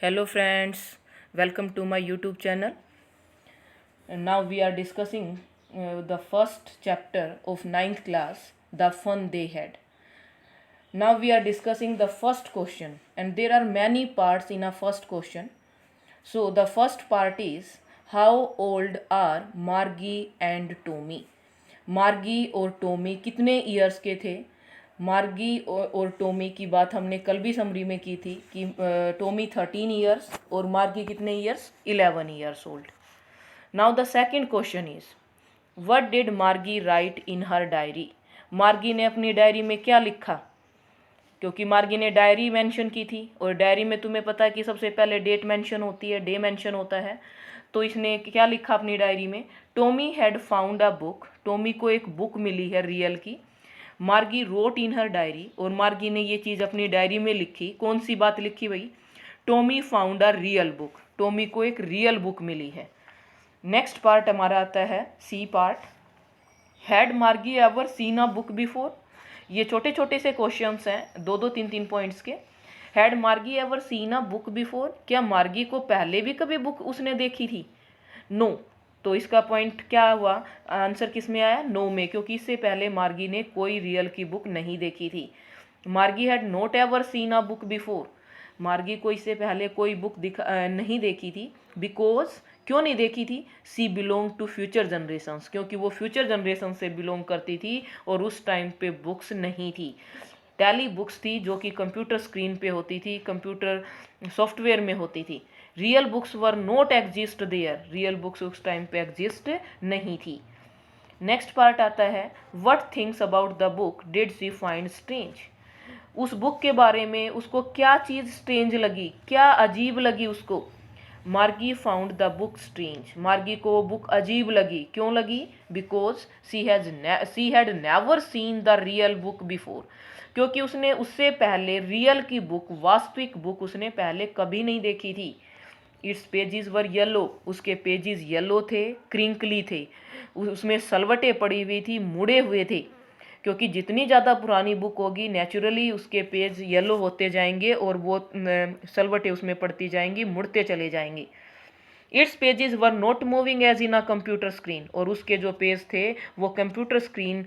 Hello friends, welcome to my YouTube channel. And now we are discussing the first chapter of ninth class, The Fun They Had. Now we are discussing the first question, and there are many parts in a first question. So the first part is, how old are Margie and Tommy? मार्गी और Tommy कितने years के थे? मार्गी और Tommy की बात हमने कल भी समरी में की थी कि टोमी 13 ईयर्स और मार्गी कितने years? 11 years old. Now the second question is, what did मार्गी राइट इन हर डायरी? मार्गी ने अपनी डायरी में क्या लिखा? क्योंकि मार्गी ने डायरी मेंशन की थी और डायरी में तुम्हें पता है कि सबसे पहले डेट मेंशन होती है, डे मेंशन होता है. तो इसने क्या लिखा अपनी डायरी में? Tommy had found a book. टोमी को एक बुक मिली है रियल की. मार्गी रोट इन हर डायरी, और मार्गी ने ये चीज़ अपनी डायरी में लिखी. कौन सी बात लिखी भाई? Tommy found a real book. टोमी को एक रियल बुक मिली है. नेक्स्ट पार्ट हमारा आता है सी पार्ट. हैड मार्गी ever seen a book before? ये छोटे छोटे से क्वेश्चंस हैं, दो दो तीन तीन पॉइंट्स के. हैड मार्गी ever seen a book before? क्या मार्गी को पहले भी कभी बुक उसने देखी थी? नो. तो इसका पॉइंट क्या हुआ? आंसर किस में आया? नो में, क्योंकि इससे पहले मार्गी ने कोई रियल की बुक नहीं देखी थी. मार्गी had not ever seen a book before. मार्गी को इससे पहले कोई बुक नहीं देखी थी. बिकॉज, क्यों नहीं देखी थी? सी बिलोंग टू फ्यूचर जनरेशंस, क्योंकि वो फ्यूचर जनरेशन से बिलोंग करती थी और उस टाइम पे बुक्स नहीं थी. टैली बुक्स थी जो कि कंप्यूटर स्क्रीन पे होती थी, कंप्यूटर सॉफ्टवेयर में होती थी. Real books were not exist there. Real books उस टाइम पे एग्जिस्ट नहीं थी. नेक्स्ट पार्ट आता है, what things about the book did she find strange? उस बुक के बारे में उसको क्या चीज़ स्ट्रेंज लगी, क्या अजीब लगी उसको? मार्गी फाउंड द बुक स्ट्रेंज. मार्गी को वो बुक अजीब लगी. क्यों लगी? Because she had never seen the real book before. क्योंकि उसने उससे पहले रियल की बुक, वास्तविक बुक उसने पहले कभी नहीं देखी थी. It's pages were yellow. उसके पेजेस येलो थे, क्रिंकली थे, उसमें सलवटें पड़ी हुई थी, मुड़े हुए थे. क्योंकि जितनी ज़्यादा पुरानी बुक होगी नेचुरली उसके पेज येलो होते जाएंगे और वो सलवटें उसमें पड़ती जाएंगी, मुड़ते चले जाएंगे. Its pages were not moving as in a computer screen. और उसके जो पेज थे वो कंप्यूटर स्क्रीन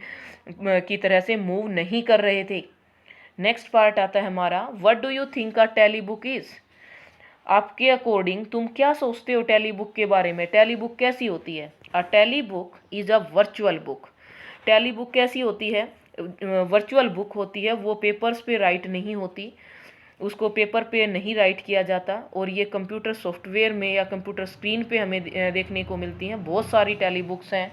की तरह से मूव नहीं कर रहे थे. नेक्स्ट पार्ट आता है हमारा, what do you think a telebook is? आपके अकॉर्डिंग तुम क्या सोचते हो टेली बुक के बारे में? टेली बुक कैसी होती है? A telebook is a virtual book. Telebook कैसी होती है? वर्चुअल बुक होती है. वो पेपर्स पे राइट नहीं होती, उसको पेपर पे नहीं राइट किया जाता, और ये कंप्यूटर सॉफ्टवेयर में या कंप्यूटर स्क्रीन पे हमें देखने को मिलती हैं. बहुत सारी टेली बुक्स हैं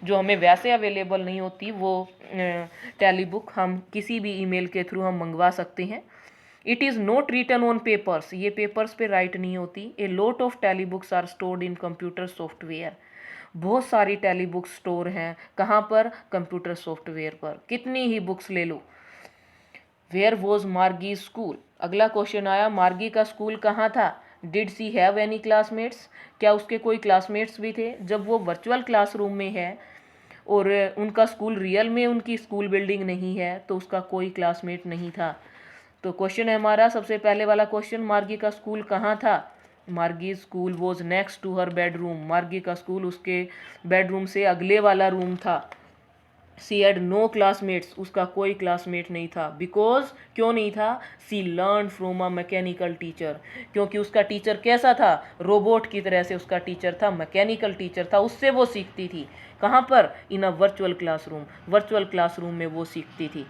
जो हमें वैसे अवेलेबल नहीं होती. वो टेली बुक हम किसी भी ईमेल के थ्रू हम मंगवा सकते हैं. It is not written on papers. ये पेपर्स पे राइट नहीं होती. A lot of telebooks are stored in computer software. बहुत सारी टेली बुक स्टोर हैं. कहाँ पर? कंप्यूटर सॉफ्टवेयर पर. कितनी ही बुक्स ले लो. Where was Margie school? अगला क्वेश्चन आया, मार्गी का स्कूल कहाँ था? Did she have any classmates? क्या उसके कोई क्लासमेट्स भी थे? जब वो वर्चुअल क्लासरूम में है और उनका स्कूल रियल में उनकी स्कूल बिल्डिंग नहीं है, तो उसका कोई क्लासमेट नहीं था. तो क्वेश्चन है हमारा सबसे पहले वाला क्वेश्चन, मार्गी का स्कूल कहाँ था? Margie school was next to her bedroom. Margie का स्कूल उसके बेडरूम से अगले वाला रूम था. She had no classmates. उसका कोई क्लासमेट नहीं था. बिकॉज, क्यों नहीं था? She learn from a mechanical teacher. क्योंकि उसका टीचर कैसा था? रोबोट की तरह से उसका टीचर था, मैकेनिकल टीचर था. उससे वो सीखती थी. कहाँ पर? In a virtual classroom. Virtual classroom में वो सीखती थी,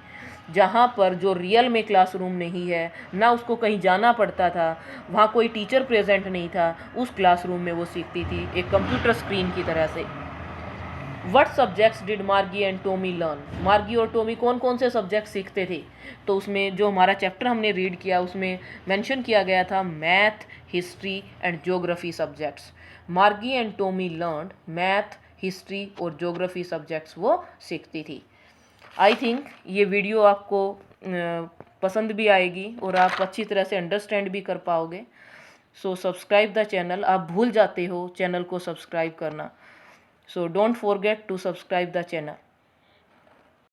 जहाँ पर जो रियल में क्लासरूम नहीं है, ना उसको कहीं जाना पड़ता था, वहाँ कोई टीचर प्रेजेंट नहीं था, उस क्लासरूम में वो सीखती थी एक कंप्यूटर स्क्रीन की तरह से. व्हाट सब्जेक्ट्स डिड मार्गी एंड टोमी लर्न? मार्गी और टोमी कौन कौन से सब्जेक्ट सीखते थे? तो उसमें जो हमारा चैप्टर हमने रीड किया उसमें मेंशन किया गया था math, history and geography subjects. Margie and Tommy learn math, history और ज्योग्राफी सब्जेक्ट्स वो सीखती थी. आई थिंक ये वीडियो आपको पसंद भी आएगी और आप अच्छी तरह से अंडरस्टैंड भी कर पाओगे. So subscribe the channel. आप भूल जाते हो चैनल को सब्सक्राइब करना. So don't forget to subscribe the channel.